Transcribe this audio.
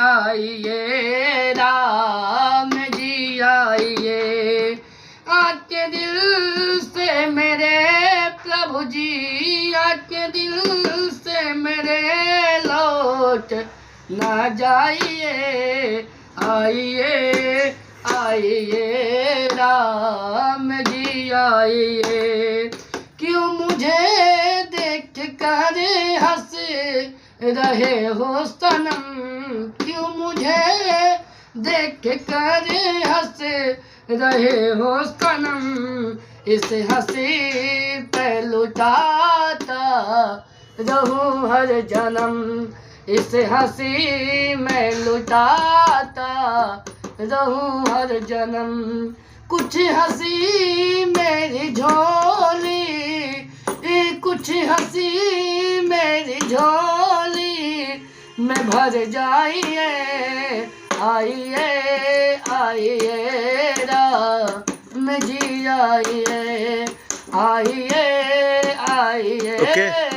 आइए राम जी आइए। आपके दिल से मेरे प्रभु जी, आपके दिल से मेरे लौट न जाइए। आइए आइए राम जी आइए। क्यों मुझे देख कर हंस रहे हो सनम, क्यों मुझे देख कर हंस रहे हो सनम। इस हंसी पे लुटाता रहूं हर जन्म, इस हंसी में लुटाता रहूं हर जन्म। कुछ हंसी मेरी झोली, कुछ हंसी मेरी झोली में भर जाइए। आइए आइए राम जी आइए। आइए आइए